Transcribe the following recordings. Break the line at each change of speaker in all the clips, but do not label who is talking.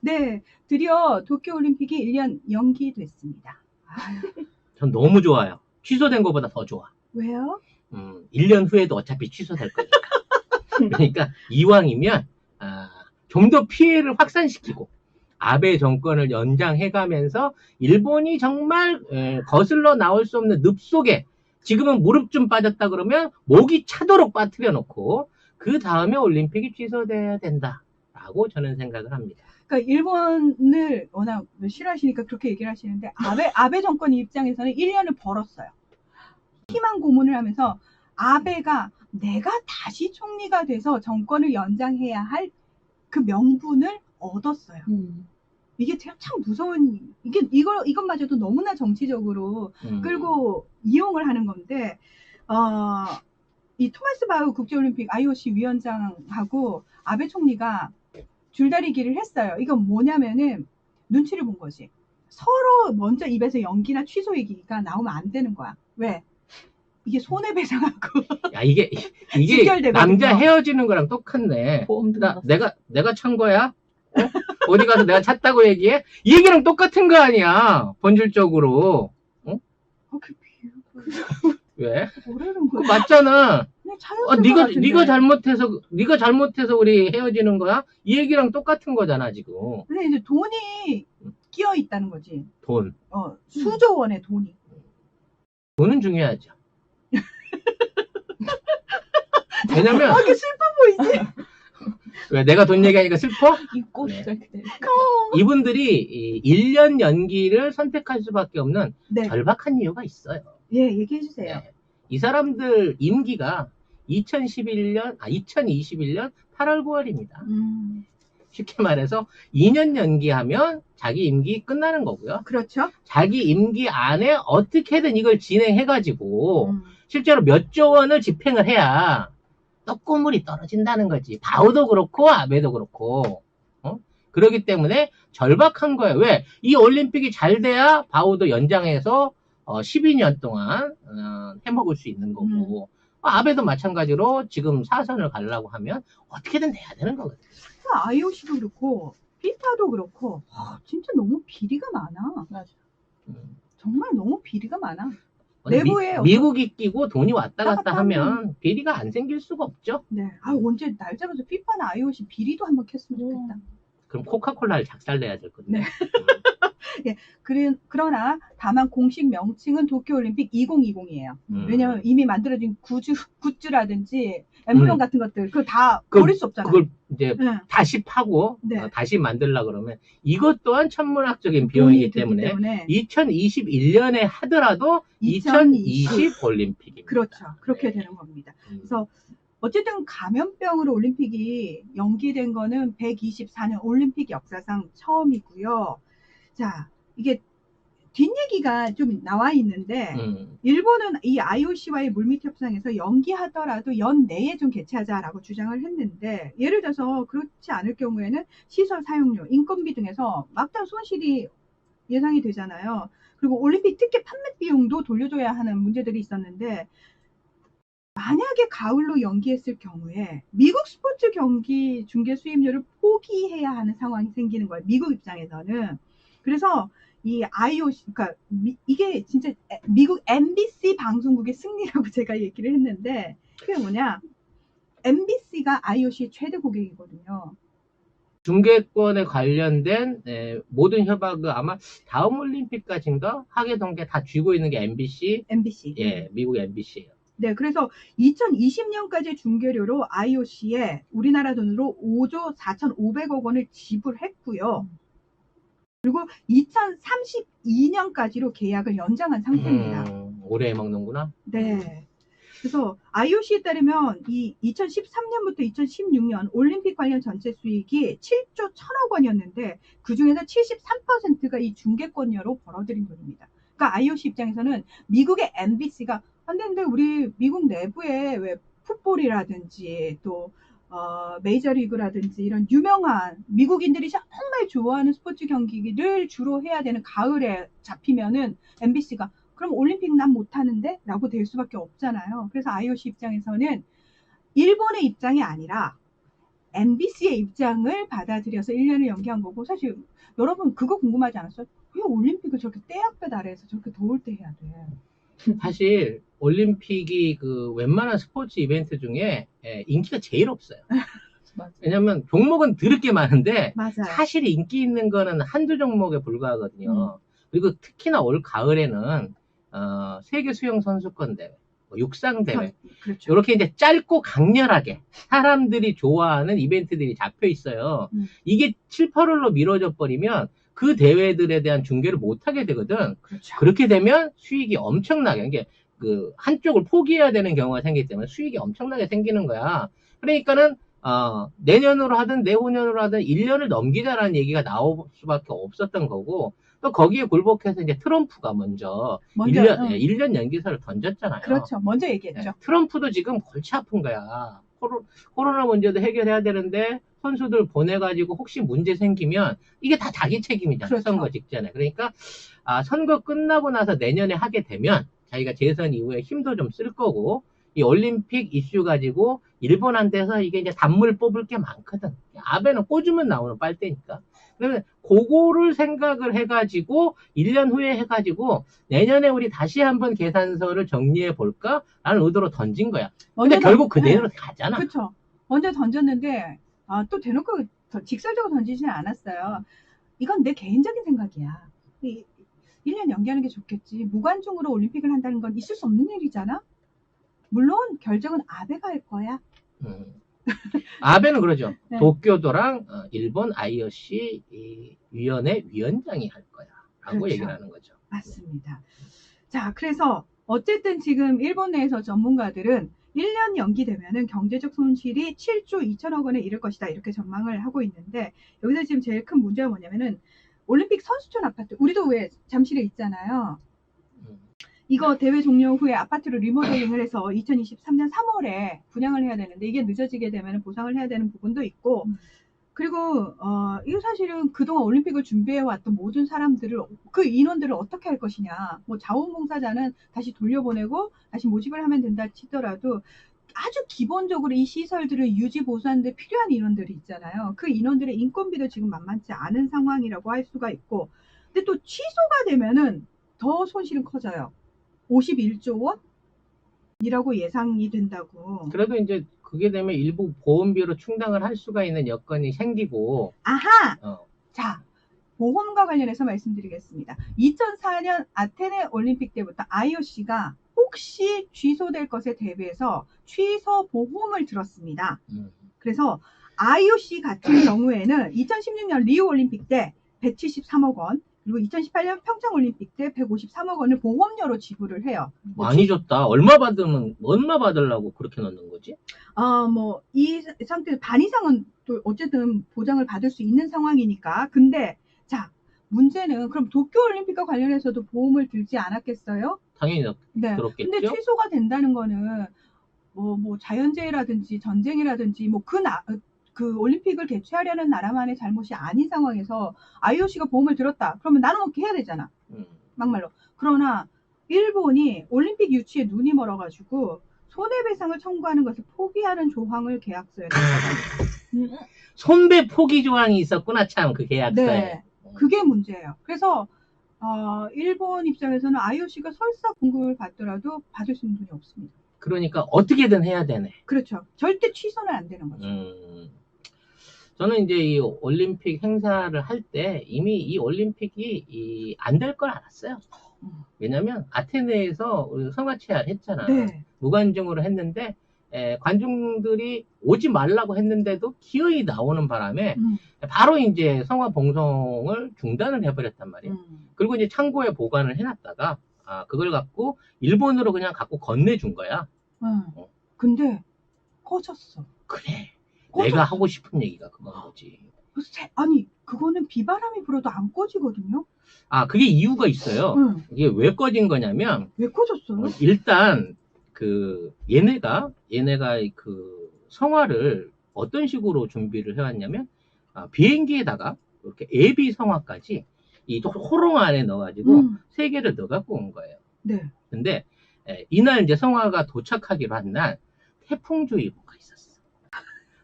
네, 드디어 도쿄올림픽이 1년 연기됐습니다. 아유,
전 너무 좋아요. 취소된 것보다 더 좋아.
왜요?
1년 후에도 어차피 취소될 거니까. 그러니까 이왕이면 좀 더 피해를 확산시키고 아베 정권을 연장해가면서 일본이 정말 거슬러 나올 수 없는 늪 속에 지금은 무릎 좀 빠졌다 그러면 목이 차도록 빠뜨려 놓고 그 다음에 올림픽이 취소돼야 된다라고 저는 생각을 합니다.
그러니까 일본을 워낙 싫어하시니까 그렇게 얘기를 하시는데 아베 정권 입장에서는 1년을 벌었어요. 희망 고문을 하면서 아베가 내가 다시 총리가 돼서 정권을 연장해야 할 그 명분을 얻었어요. 이게 참 무서운, 이것마저도 너무나 정치적으로 끌고 이용을 하는 건데, 이 토마스 바흐 국제올림픽 IOC 위원장하고 아베 총리가 줄다리기를 했어요. 이건 뭐냐면은 눈치를 본 거지. 서로 먼저 입에서 연기나 취소 얘기가 나오면 안 되는 거야. 왜? 이게 손해배상하고
야, 이게
직결되거든요.
남자 헤어지는 거랑 똑같네. 내가 찬 거야? 어디 가서 내가 찼다고 얘기해? 이 얘기랑 똑같은 거 아니야, 본질적으로. 왜?
뭐라는
그거
거야?
맞잖아.
그냥 자연스러운 것 같은데.
네가 잘못해서 우리 헤어지는 거야? 이 얘기랑 똑같은 거잖아, 지금.
근데 이제 돈이 끼어 있다는 거지.
돈.
수조 원의 돈이.
돈은 중요하죠. 왜냐면
이게 슬퍼 보이지?
왜 내가 돈 얘기하니까 슬퍼?
입고
네.
시작돼.
이분들이 1년 연기를 선택할 수밖에 없는
네.
절박한 이유가 있어요.
예, 얘기해 주세요.
네. 이 사람들 임기가 2021년 8월 9월입니다. 쉽게 말해서 2년 연기하면 자기 임기 끝나는 거고요.
그렇죠.
자기 임기 안에 어떻게든 이걸 진행해가지고 실제로 몇 조 원을 집행을 해야 떡고물이 떨어진다는 거지. 바우도 그렇고 아베도 그렇고. 그렇기 때문에 절박한 거예요. 왜? 이 올림픽이 잘 돼야 바우도 연장해서 12년 동안 해먹을 수 있는 거고 아베도 마찬가지로 지금 사선을 가려고 하면 어떻게든 돼야 되는 거거든요.
IOC도 그렇고 피파도 그렇고 진짜 너무 비리가 많아.
맞아.
정말 너무 비리가 많아. 내부에
미국이 끼고 돈이 왔다 갔다 하면 비리가 안 생길 수가 없죠.
네. 언제 날 잡아서 피파나 IOC 비리도 한번 켰으면 좋겠다.
그럼 코카콜라를 작살내야 될 건데.
네. 예, 그러나 다만 공식 명칭은 도쿄올림픽 2020이에요. 왜냐면 이미 만들어진 굿즈라든지 엠블럼 같은 것들 그거 다 버릴 수 없잖아요.
그걸 이제 다시 파고 다시 만들려고 그러면 이것 또한 천문학적인 비용이기 때문에 2021년에 하더라도 2020 올림픽입니다.
그렇죠. 그렇게 되는 겁니다. 그래서 어쨌든 감염병으로 올림픽이 연기된 거는 124년 올림픽 역사상 처음이고요. 자, 이게 뒷얘기가 좀 나와 있는데 일본은 이 IOC와의 물밑 협상에서 연기하더라도 연내에 좀 개최하자라고 주장을 했는데 예를 들어서 그렇지 않을 경우에는 시설 사용료, 인건비 등에서 막대한 손실이 예상이 되잖아요. 그리고 올림픽 티켓 판매 비용도 돌려줘야 하는 문제들이 있었는데 만약에 가을로 연기했을 경우에 미국 스포츠 경기 중계 수입료를 포기해야 하는 상황이 생기는 거예요. 미국 입장에서는. 그래서 이 IOC, 그러니까 이게 진짜 미국 MBC 방송국의 승리라고 제가 얘기를 했는데 그게 뭐냐? MBC가 IOC의 최대 고객이거든요.
중계권에 관련된 모든 협약을 아마 다음 올림픽까지인가 하게 된 게 다 쥐고 있는 게 MBC. 예, 미국 MBC예요.
네, 그래서 2020년까지 중계료로 IOC에 우리나라 돈으로 5조 4,500억 원을 지불했고요. 그리고 2032년까지로 계약을 연장한 상태입니다.
오래 먹는구나.
네. 그래서 IOC에 따르면 이 2013년부터 2016년 올림픽 관련 전체 수익이 7조 1,000억 원이었는데 그중에서 73%가 이 중계권료로 벌어들인 돈입니다. 그러니까 IOC 입장에서는 미국의 MBC가 근데 우리 미국 내부에 왜 풋볼이라든지 또 메이저리그라든지 이런 유명한 미국인들이 정말 좋아하는 스포츠 경기를 주로 해야 되는 가을에 잡히면은 MBC가 그럼 올림픽 난 못하는데? 라고 될 수밖에 없잖아요. 그래서 IOC 입장에서는 일본의 입장이 아니라 MBC의 입장을 받아들여서 1년을 연기한 거고, 사실 여러분 그거 궁금하지 않았어요? 왜 올림픽을 저렇게 때약볕 아래에서 저렇게 더울 때 해야 돼?
사실 올림픽이 그 웬만한 스포츠 이벤트 중에 인기가 제일 없어요. 왜냐면 종목은 드럽게 많은데
맞아요.
사실 인기 있는 거는 한두 종목에 불과하거든요. 그리고 특히나 올 가을에는 세계 수영 선수권 대회, 육상 대회,
그렇죠.
이렇게 이제 짧고 강렬하게 사람들이 좋아하는 이벤트들이 잡혀 있어요. 이게 7, 8월로 미뤄져 버리면 그 대회들에 대한 중계를 못 하게 되거든.
그렇죠.
그렇게 되면 수익이 엄청나게, 이게 그 한쪽을 포기해야 되는 경우가 생기기 때문에 수익이 엄청나게 생기는 거야. 그러니까는 내년으로 하든 내후년으로 하든 1년을 넘기자라는 얘기가 나올 수밖에 없었던 거고, 또 거기에 굴복해서 이제 트럼프가 먼저 1년 연기설을 던졌잖아요.
그렇죠. 먼저 얘기했죠.
트럼프도 지금 골치 아픈 거야. 코로나 문제도 해결해야 되는데 선수들 보내가지고 혹시 문제 생기면 이게 다 자기 책임이잖아요.
그렇죠.
선거 직전에. 그러니까 선거 끝나고 나서 내년에 하게 되면 자기가 재선 이후에 힘도 좀 쓸 거고, 이 올림픽 이슈 가지고 일본한테서 이게 이제 단물 뽑을 게 많거든. 아베는 꽂으면 나오는 빨대니까. 그러면 그거를 생각을 해가지고 1년 후에 해가지고 내년에 우리 다시 한번 계산서를 정리해 볼까? 라는 의도로 던진 거야. 근데 결국 그대로 가잖아.
그렇죠. 먼저 던졌는데 또 대놓고 직설적으로 던지지는 않았어요. 이건 내 개인적인 생각이야. 1년 연기하는 게 좋겠지. 무관중으로 올림픽을 한다는 건 있을 수 없는 일이잖아. 물론 결정은 아베가 할 거야.
아베는 그러죠.
네.
도쿄도랑 일본 IOC 위원회 위원장이 할 거야 라고
그렇죠.
얘기를 하는 거죠.
맞습니다. 자, 그래서 어쨌든 지금 일본 내에서 전문가들은 1년 연기되면은 경제적 손실이 7조 2천억 원에 이를 것이다, 이렇게 전망을 하고 있는데, 여기서 지금 제일 큰 문제가 뭐냐면은 올림픽 선수촌 아파트, 우리도 왜 잠실에 있잖아요. 이거 대회 종료 후에 아파트를 리모델링을 해서 2023년 3월에 분양을 해야 되는데, 이게 늦어지게 되면 보상을 해야 되는 부분도 있고, 그리고 이거 사실은 그동안 올림픽을 준비해왔던 모든 사람들을, 그 인원들을 어떻게 할 것이냐. 뭐 자원봉사자는 다시 돌려보내고 다시 모집을 하면 된다 치더라도, 아주 기본적으로 이 시설들을 유지 보수하는데 필요한 인원들이 있잖아요. 그 인원들의 인건비도 지금 만만치 않은 상황이라고 할 수가 있고, 근데 또 취소가 되면은 더 손실은 커져요. 51조 원이라고 예상이 된다고.
그래도 이제 그게 되면 일부 보험비로 충당을 할 수가 있는 여건이 생기고.
아하! 자, 보험과 관련해서 말씀드리겠습니다. 2004년 아테네 올림픽 때부터 IOC가 혹시 취소될 것에 대비해서 취소 보험을 들었습니다. 그래서 IOC 같은 경우에는 2016년 리우 올림픽 때 173억 원, 그리고 2018년 평창 올림픽 때 153억 원을 보험료로 지불을 해요.
많이 줬다. 얼마 받으려고 그렇게 넣는 거지?
뭐 이 상태 반 이상은 또 어쨌든 보장을 받을 수 있는 상황이니까. 근데 자, 문제는 그럼 도쿄 올림픽과 관련해서도 보험을 들지 않았겠어요?
당연히
네.
들었겠죠.
근데 취소가 된다는 거는 뭐 자연재해라든지 전쟁이라든지 그 올림픽을 개최하려는 나라만의 잘못이 아닌 상황에서 IOC가 보험을 들었다. 그러면 나눠 먹기 해야 되잖아. 막말로. 그러나 일본이 올림픽 유치에 눈이 멀어가지고 손해배상을 청구하는 것을 포기하는 조항을 계약서에 넣었거든요.
손배 포기 조항이 있었구나, 참, 그 계약서에.
네, 그게 문제예요. 그래서 일본 입장에서는 IOC가 설사 공급을 받더라도 받을 수 있는 돈이 없습니다.
그러니까 어떻게든 해야 되네.
그렇죠. 절대 취소는 안 되는 거죠.
저는 이제 이 올림픽 행사를 할 때 이미 이 올림픽이 안 될 걸 알았어요. 왜냐면 아테네에서 성화체화를 했잖아.
네.
무관중으로 했는데 관중들이 오지 말라고 했는데도 기어이 나오는 바람에 바로 이제 성화 봉송을 중단을 해버렸단 말이에요. 그리고 이제 창고에 보관을 해놨다가 그걸 갖고 일본으로 그냥 갖고 건네준 거야.
근데 꺼졌어.
그래. 내가 하고 싶은 얘기가 그건 거지.
아니, 그거는 비바람이 불어도 안 꺼지거든요.
그게 이유가 있어요. 이게 왜 꺼진 거냐면,
왜 꺼졌어요?
일단 얘네가 그 성화를 어떤 식으로 준비를 해왔냐면, 비행기에다가 이렇게 예비 성화까지 이 호롱 안에 넣어가지고 3개를 넣어갖고 온 거예요.
네.
근데 이날 이제 성화가 도착하기로 한 날 태풍주의보가 있었어.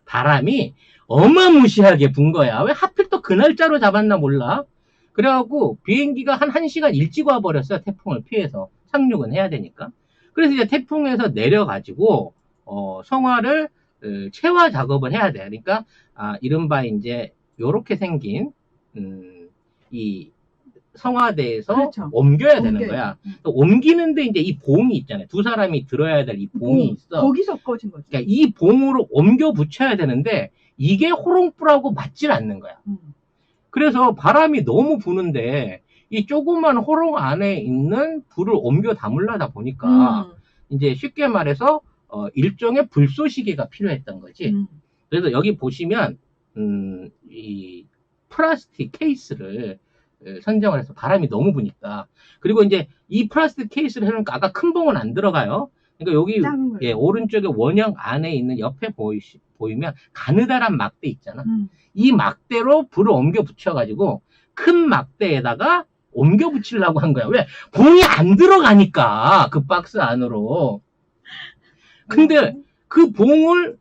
바람이 어마무시하게 분 거야. 왜 하필 또 그 날짜로 잡았나 몰라. 그래갖고 비행기가 한 1시간 일찍 와버렸어요. 태풍을 피해서. 착륙은 해야 되니까. 그래서 이제 태풍에서 내려가지고 성화를 채화 작업을 해야 돼. 그러니까 이른바 이제 요렇게 생긴 이 성화대에서
그렇죠.
옮겨야 되는 거야. 또 옮기는데 이제 이 봉이 있잖아요. 두 사람이 들어야 될 이 봉이 있어.
거기서 꺼진 거죠.
그러니까 이 봉으로 옮겨 붙여야 되는데 이게 호롱불하고 맞질 않는 거야. 그래서 바람이 너무 부는데 이 조그만 호롱 안에 있는 불을 옮겨 담으려다 보니까 이제 쉽게 말해서 일종의 불쏘시개가 필요했던 거지. 그래서 여기 보시면 이 플라스틱 케이스를 선정을 해서 바람이 너무 부니까. 그리고 이제 이 플라스틱 케이스를 해놓으니까 아까 큰 봉은 안 들어가요. 그러니까 여기 오른쪽에 원형 안에 있는 옆에 보이면 가느다란 막대 있잖아. 이 막대로 불을 옮겨 붙여가지고 큰 막대에다가 옮겨 붙이려고 한 거야. 왜? 봉이 안 들어가니까 그 박스 안으로. 근데 그 봉을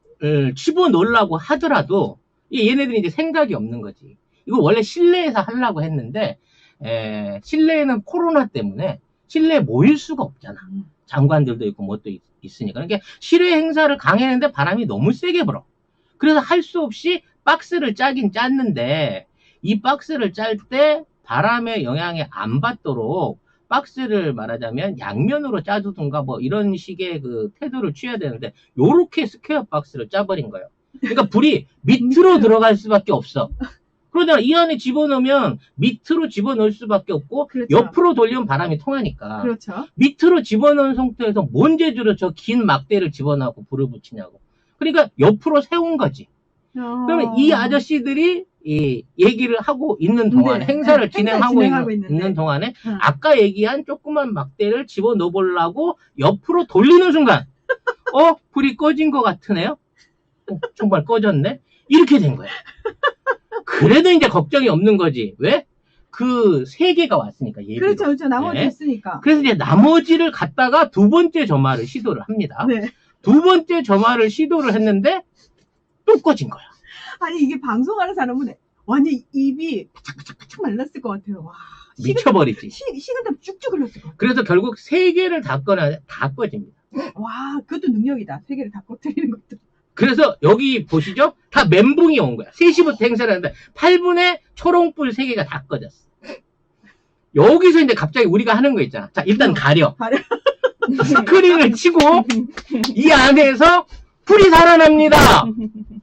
집어넣으려고 하더라도 얘네들이 이제 생각이 없는 거지. 이거 원래 실내에서 하려고 했는데 실내에는 코로나 때문에 실내에 모일 수가 없잖아. 장관들도 있고 뭣도 있으니까. 그러니까 실외 행사를 강행했는데 바람이 너무 세게 불어. 그래서 할 수 없이 박스를 짜긴 짰는데 이 박스를 짤 때 바람의 영향에 안 받도록 박스를 말하자면 양면으로 짜두든가 뭐 이런 식의 그 태도를 취해야 되는데 요렇게 스퀘어 박스를 짜버린 거예요. 그러니까 불이 밑으로 들어갈 수밖에 없어. 그러다 이 안에 집어넣으면 밑으로 집어넣을 수밖에 없고 그렇죠. 옆으로 돌리면 바람이 통하니까
그렇죠.
밑으로 집어넣은 상태에서 뭔 재주로 저 긴 막대를 집어넣고 불을 붙이냐고. 그러니까 옆으로 세운 거지. 그러면 이 아저씨들이 이 얘기를 하고 있는 동안에 행사를 진행하고 있는 동안에 아까 얘기한 조그만 막대를 집어넣어 보려고 옆으로 돌리는 순간 불이 꺼진 것 같으네요. 정말 꺼졌네. 이렇게 된 거야. 그래도 이제 걱정이 없는 거지. 왜? 그 세 개가 왔으니까. 예비로.
그렇죠, 그렇죠. 나머지 있으니까.
그래서 이제 나머지를 갖다가 두 번째 점화를 시도를 합니다.
네.
두 번째 점화를 시도를 했는데 또 꺼진 거야.
아니 이게 방송하는 사람은 완전 입이 바짝바짝 말랐을 것 같아요. 와,
미쳐버리지.
식은땀 쭉쭉 흘렀을 것 같아요.
그래서 결국 세 개를 다 꺼집니다.
와, 그것도 능력이다. 세 개를 다 꺼뜨리는 것도.
그래서 여기 보시죠. 다 멘붕이 온 거야. 3시부터 행사를 하는데 8분에 초롱불 3개가 다 꺼졌어. 여기서 이제 갑자기 우리가 하는 거 있잖아. 자, 일단 가려. 스크린을 치고 이 안에서 불이 살아납니다.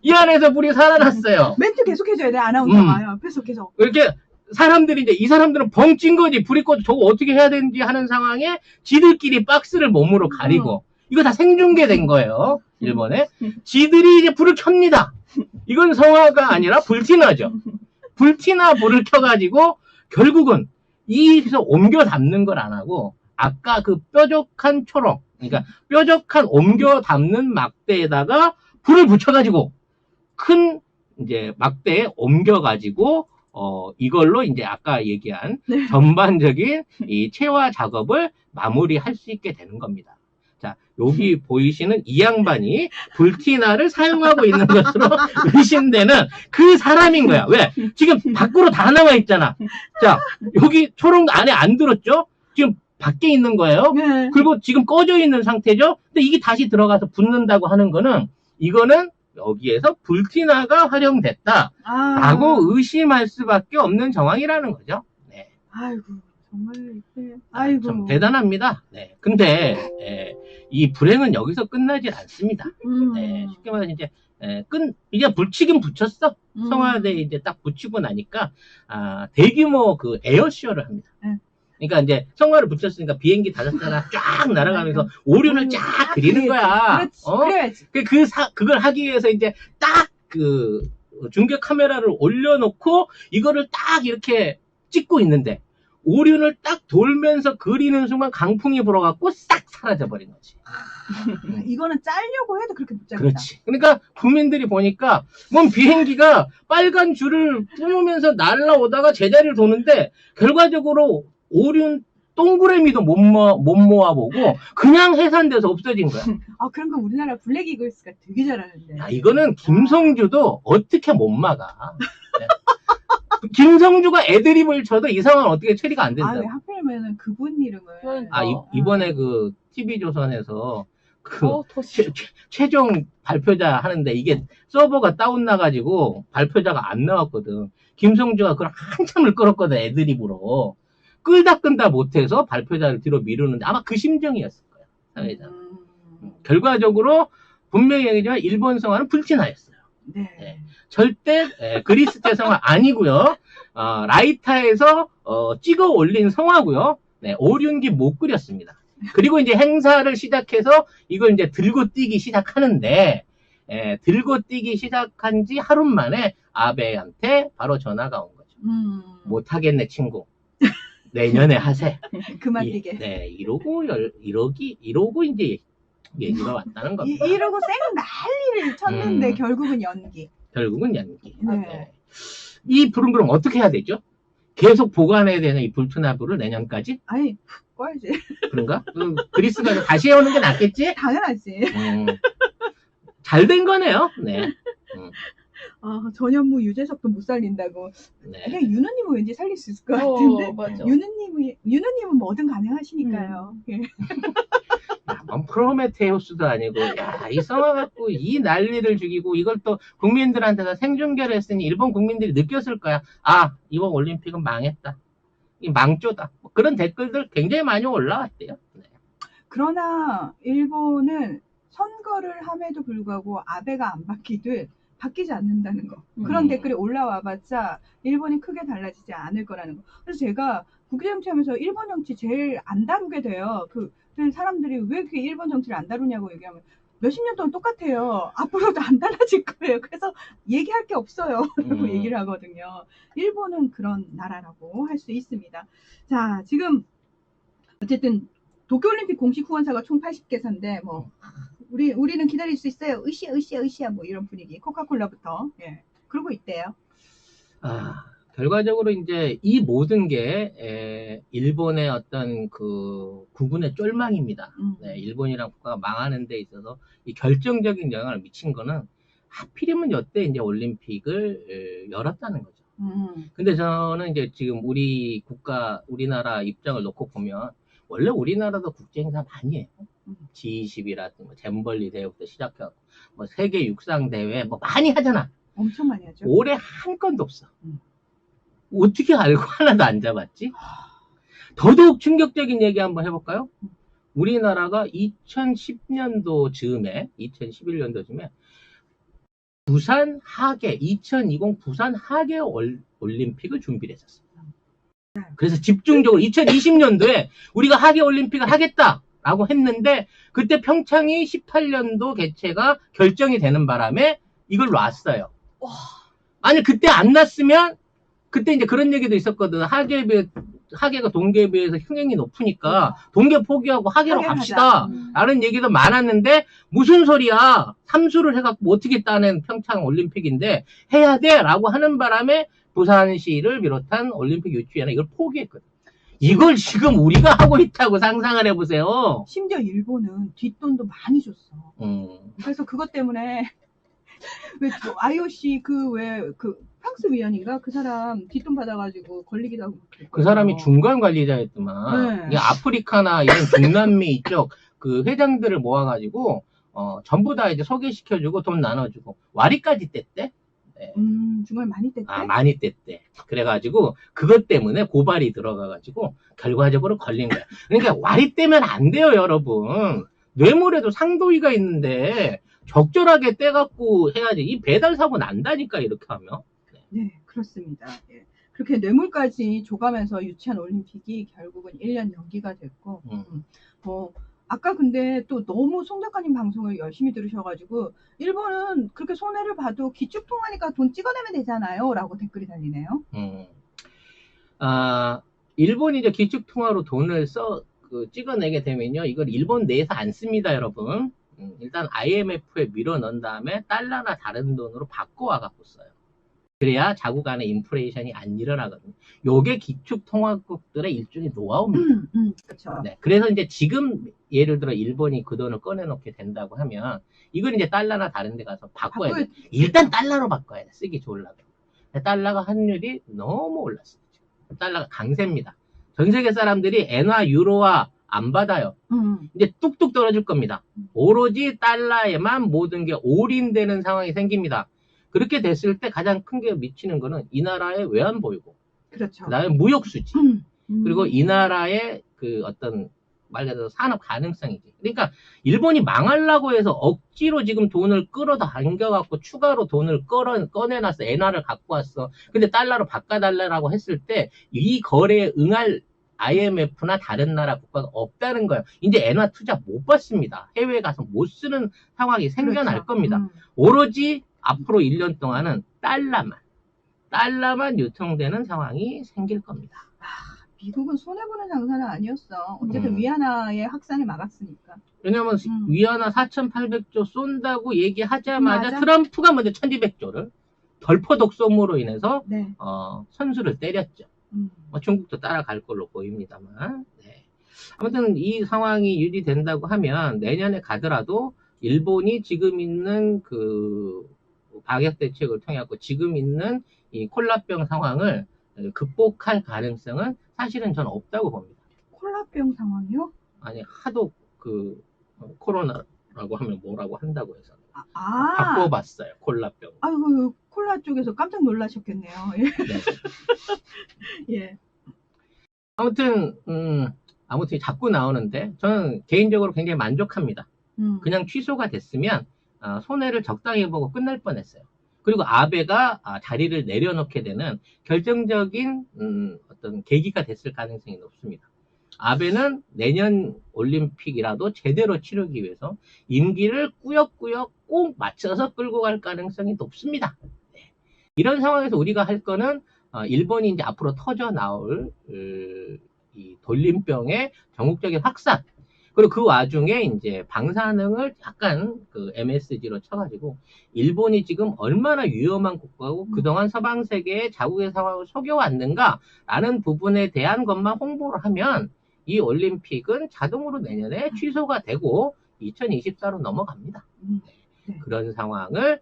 이 안에서 불이 살아났어요.
멘트 계속 해줘야 돼. 아나운서가 옆에서 계속.
이렇게 사람들이 이제 이 사람들은 벙찐 거지. 불이 꺼져 저거 어떻게 해야 되는지 하는 상황에 지들끼리 박스를 몸으로 가리고 이거 다 생중계된 거예요. 일본에. 지들이 이제 불을 켭니다. 이건 성화가 아니라 불티나죠. 불티나 불을 켜가지고 결국은 이에서 옮겨 담는 걸 안 하고 아까 그 뾰족한 초록, 그러니까 뾰족한 옮겨 담는 막대에다가 불을 붙여가지고 큰 이제 막대에 옮겨가지고 이걸로 이제 아까 얘기한 전반적인 이 채화 작업을 마무리할 수 있게 되는 겁니다. 자, 여기 보이시는 이 양반이 불티나를 사용하고 있는 것으로 의심되는 그 사람인 거야. 왜? 지금 밖으로 다 나와 있잖아. 자, 여기 초록 안에 안 들었죠? 지금 밖에 있는 거예요.
네.
그리고 지금 꺼져 있는 상태죠? 근데 이게 다시 들어가서 붙는다고 하는 거는 이거는 여기에서 불티나가 활용됐다. 라고 의심할 수밖에 없는 정황이라는 거죠. 네.
아이고, 정말, 아이고.
참 대단합니다. 네. 근데, 이 불행은 여기서 끝나질 않습니다. 네. 쉽게 말해서 이제, 이제 붙이긴 붙였어. 성화대에 이제 딱 붙이고 나니까, 대규모 그 에어쇼를 합니다. 그러니까 이제 성화를 붙였으니까 비행기 다섯 대나 쫙 날아가면서 오륜을 쫙 그리는 거야.
그래야지.
그걸 하기 위해서 이제 딱 그 중계 카메라를 올려놓고 이거를 딱 이렇게 찍고 있는데 오륜을 딱 돌면서 그리는 순간 강풍이 불어갖고 싹 사라져버린 거지.
이거는 짜려고 해도 그렇게 못 짜겠다.
그렇지. 그러니까 국민들이 보니까 뭔 비행기가 빨간 줄을 뿜으면서 날아오다가 제자리를 도는데 결과적으로 오륜 동그라미도 못 모아보고 그냥 해산돼서 없어진 거야.
아, 그런 거 우리나라 블랙 이글스가 되게 잘하는데.
야, 이거는 김성주도 어떻게 못 막아. 네. 김성주가 애드립을 쳐도 이 상황은 어떻게 처리가 안 된다.
아, 왜 하필이면은 그분 이름을.
그러니까.
아, 이번에 그 TV조선에서 그
더 싫어.
최종 발표자 하는데 이게 서버가 다운나가지고 발표자가 안 나왔거든. 김성주가 그걸 한참을 끌었거든, 애드립으로. 끌다 끈다 못해서 발표자를 뒤로 미루는데 아마 그 심정이었을 거야, 사회자. 결과적으로 분명히 얘기하지만 일본 성화는 불친하였어요.
네.
네. 절대 그리스 제성화 아니고요. 라이타에서 찍어 올린 성화고요. 네, 오륜기 못 그렸습니다. 그리고 이제 행사를 시작해서 이걸 이제 들고 뛰기 시작하는데 들고 뛰기 시작한 지 하루 만에 아베한테 바로 전화가 온 거죠. 못하겠네 친구. 내년에 하세.
그만 뛰게.
네, 이러고 이제 얘기가 왔다는 겁니다.
이러고 쌩 난리를 쳤는데 결국은 연기.
결국은 연기.
네.
네. 이 불은 그럼 어떻게 해야 되죠? 계속 보관해야 되는 이 불투나불을 내년까지?
아니, 꺼야지.
그런가? 그리스가 다시 해오는 게 낫겠지?
당연하지.
잘 된 거네요. 네.
아, 전현무 유재석도 못 살린다고.
네.
그냥 윤우님은 왠지 살릴 수 있을 것 같은데.
맞아.
윤우님은 뭐든 가능하시니까요. 예.
야, 뭔 프로메테우스도 아니고, 야, 이 성화 갖고 이 난리를 죽이고, 이걸 또 국민들한테다 생중계를 했으니 일본 국민들이 느꼈을 거야. 아, 이번 올림픽은 망했다. 이 망조다. 뭐 그런 댓글들 굉장히 많이 올라왔대요. 네.
그러나 일본은 선거를 함에도 불구하고 아베가 안 바뀌지 않는다는 거. 그런 댓글이 올라와봤자 일본이 크게 달라지지 않을 거라는 거. 그래서 제가 국제정치 하면서 일본 정치 제일 안 다루게 돼요. 사람들이 왜 이렇게 일본 정치를 안 다루냐고 얘기하면 몇십 년 동안 똑같아요. 앞으로도 안 달라질 거예요. 그래서 얘기할 게 없어요. 라고 얘기를 하거든요. 일본은 그런 나라라고 할 수 있습니다. 자, 지금 어쨌든 도쿄올림픽 공식 후원사가 총 80개사인데 뭐 우리는 기다릴 수 있어요. 으쌰 뭐 이런 분위기. 코카콜라부터 그러고 있대요.
결과적으로 이제 이 모든 게 일본의 어떤 그 국군의 쫄망입니다. 네, 일본이랑 국가가 망하는 데 있어서 이 결정적인 영향을 미친 거는 하필이면 이때 이제 올림픽을 열었다는 거죠. 근데 저는 이제 지금 우리나라 입장을 놓고 보면 원래 우리나라도 국제행사 많이 해요. G20이라든지 뭐 잼벌리 대회부터 시작해서 뭐 세계 육상 대회 뭐 많이 하잖아.
엄청 많이 하죠.
올해 한 건도 없어. 어떻게 알고 하나도 안 잡았지? 더더욱 충격적인 얘기 한번 해볼까요? 우리나라가 2010년도 즈음에 2011년도 즈음에 부산 하계 2020 부산 하계 올림픽을 준비를 했었습니다. 그래서 집중적으로 2020년도에 우리가 하계 올림픽을 하겠다라고 했는데 그때 평창이 18년도 개최가 결정이 되는 바람에 이걸 놨어요. 아니 그때 안 놨으면 그때 이제 그런 얘기도 있었거든. 하계가 동계에 비해서 흥행이 높으니까 동계 포기하고 하계로 갑시다. 라는 얘기도 많았는데 무슨 소리야. 삼수를 해갖고 못 하겠다는 평창 올림픽인데 해야 돼 라고 하는 바람에 부산시를 비롯한 올림픽 유치위원회 이걸 포기했거든. 이걸 지금 우리가 하고 있다고 상상을 해보세요.
심지어 일본은 뒷돈도 많이 줬어. 그래서 그것 때문에 왜 IOC 프랑스 위원인가 그 사람 뒷돈 받아가지고 걸리기도 하고.
그 사람이 중간 관리자였더만. 이게 아프리카나 이런 중남미 이쪽 그 회장들을 모아가지고 전부 다 이제 소개시켜주고 돈 나눠주고 와리까지 뗐대. 네.
정말 많이 뗐대?
많이 뗐대. 그래가지고 그것 때문에 고발이 들어가가지고 결과적으로 걸린 거야. 그러니까 와리 떼면 안 돼요, 여러분. 뇌물에도 상도위가 있는데 적절하게 떼갖고 해야지. 이 배달 사고 난다니까 이렇게 하면.
네, 그렇습니다. 예. 그렇게 뇌물까지 줘가면서 유치한 올림픽이 결국은 1년 연기가 됐고 아까 근데 또 너무 송 작가님 방송을 열심히 들으셔가지고 일본은 그렇게 손해를 봐도 기축통화니까 돈 찍어내면 되잖아요 라고 댓글이 달리네요.
일본이 이제 기축통화로 돈을 찍어내게 되면요 이걸 일본 내에서 안 씁니다 여러분. 일단 IMF에 밀어 넣은 다음에 달러나 다른 돈으로 바꿔와 갖고 써요. 그래야 자국 안에 인플레이션이 안 일어나거든요. 요게 기축통화국들의 일종의 노하우입니다.
그렇죠.
네, 그래서 이제 지금 예를 들어 일본이 그 돈을 꺼내놓게 된다고 하면 이걸 이제 달러나 다른 데 가서 바꿔야 돼. 일단 달러로 바꿔야 돼. 쓰기 좋으려고. 달러가 환율이 너무 올랐어요. 달러가 강세입니다. 전 세계 사람들이 엔화, 유로화 안 받아요. 이제 뚝뚝 떨어질 겁니다. 오로지 달러에만 모든 게 올인되는 상황이 생깁니다. 그렇게 됐을 때 가장 큰 게 미치는 거는 이 나라의 외환 보유고,
그렇죠.
그다음에 무역 수지, 그리고 이 나라의 그 어떤 말 그대로 산업 가능성이지. 그러니까 일본이 망하려고 해서 억지로 지금 돈을 끌어당겨갖고 추가로 돈을 꺼내놨어. 엔화를 갖고 왔어. 근데 달러로 바꿔달라고 했을 때 이 거래에 응할 IMF나 다른 나라 국가가 없다는 거예요. 이제 엔화 투자 못 받습니다. 해외에 가서 못 쓰는 상황이 생겨날
그렇죠.
겁니다. 오로지 앞으로 1년 동안은 달러만 유통되는 상황이 생길 겁니다.
미국은 손해보는 장사는 아니었어. 어쨌든 위안화의 확산을 막았으니까.
왜냐면 위안화 4,800조 쏜다고 얘기하자마자
맞아.
트럼프가 먼저 1,200조를 덜퍼 독소음으로 인해서
네.
선수를 때렸죠. 중국도 따라갈 걸로 보입니다만. 네. 아무튼 이 상황이 유지된다고 하면 내년에 가더라도 일본이 지금 있는 그 방역 대책을 통해 갖고 지금 있는 이 콜라병 상황을 극복할 가능성은 사실은 저는 없다고 봅니다.
콜라병 상황이요?
아니 하도 그 코로나라고 하면 뭐라고 한다고 해서 바꿔봤어요. 콜라병.
아이고 콜라 쪽에서 깜짝 놀라셨겠네요. 예.
네.
예.
아무튼 자꾸 나오는데 저는 개인적으로 굉장히 만족합니다. 그냥 취소가 됐으면 손해를 적당히 보고 끝날 뻔했어요. 그리고 아베가 자리를 내려놓게 되는 결정적인 어떤 계기가 됐을 가능성이 높습니다. 아베는 내년 올림픽이라도 제대로 치르기 위해서 임기를 꾸역꾸역 꼭 맞춰서 끌고 갈 가능성이 높습니다. 네. 이런 상황에서 우리가 할 거는 일본이 이제 앞으로 터져 나올 이 돌림병의 전국적인 확산, 그리고 그 와중에 이제 방사능을 약간 그 MSG로 쳐가지고 일본이 지금 얼마나 위험한 국가고 그동안 서방 세계의 자국의 상황을 속여왔는가라는 부분에 대한 것만 홍보를 하면 이 올림픽은 자동으로 내년에 취소가 되고 2024로 넘어갑니다. 네. 그런 상황을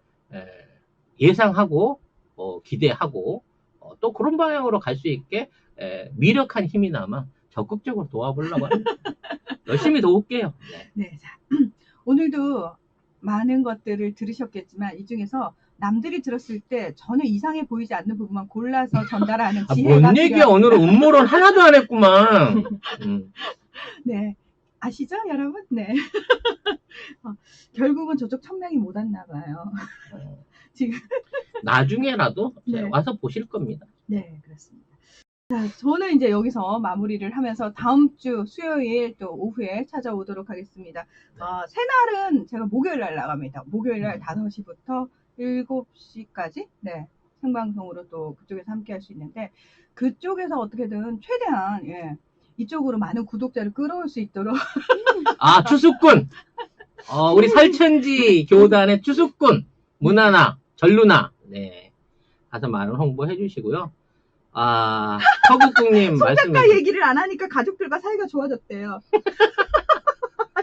예상하고 기대하고 또 그런 방향으로 갈 수 있게 미력한 힘이나마 적극적으로 도와보려고 합니다. 열심히 도울게요.
네, 자, 오늘도 많은 것들을 들으셨겠지만 이 중에서 남들이 들었을 때 전혀 이상해 보이지 않는 부분만 골라서 전달하는 지혜가
뭔 얘기야. 오늘은 음모론 하나도 안 했구만.
네, 아시죠 여러분? 네. 결국은 저쪽 1,000명이 못 왔나 봐요. 지금
나중에라도 와서 보실 겁니다.
네, 그렇습니다. 자, 저는 이제 여기서 마무리를 하면서 다음 주 수요일 또 오후에 찾아오도록 하겠습니다. 새날은 제가 목요일 날 나갑니다. 목요일 날 5시부터 7시까지 생방송으로 또 그쪽에서 함께 할 수 있는데 그쪽에서 어떻게든 최대한 이쪽으로 많은 구독자를 끌어올 수 있도록
추수꾼 우리 살천지 교단의 추수꾼 문화나 전루나 가서 많은 홍보해 주시고요. 서국국님 말씀.
손작가 얘기를 안 하니까 가족들과 사이가 좋아졌대요.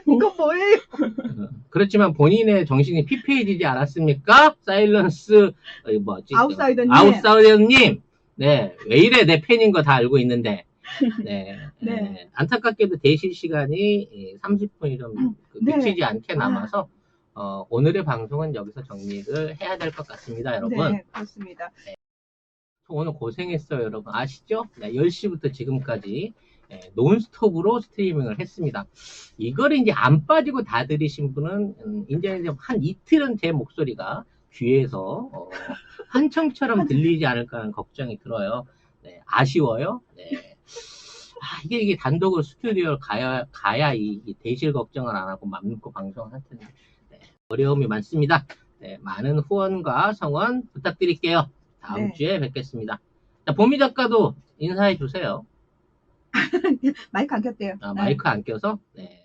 이건 뭐예요?
그렇지만 본인의 정신이 피폐해지지 않았습니까? 사일런스 아웃사이더님. 네, 왜 이래? 내 팬인 거 다 알고 있는데. 네. 안타깝게도 대실 시간이 30분이 좀 미치지 않게 남아서 오늘의 방송은 여기서 정리를 해야 될 것 같습니다, 여러분.
네, 그렇습니다.
오늘 고생했어요, 여러분. 아시죠? 10시부터 지금까지 논스톱으로 스트리밍을 했습니다. 이걸 이제 안 빠지고 다 들으신 분은 이제 한 이틀은 제 목소리가 귀에서 환청처럼 들리지 않을까 하는 걱정이 들어요. 아쉬워요. 이게 단독으로 스튜디오를 가야 이 대실 걱정을 안 하고 맘 놓고 방송을 할 텐데 어려움이 많습니다. 많은 후원과 성원 부탁드릴게요. 다음 주에 뵙겠습니다. 자, 보미 작가도 인사해 주세요.
마이크 안 켰대요.
마이크 안 껴서? 네.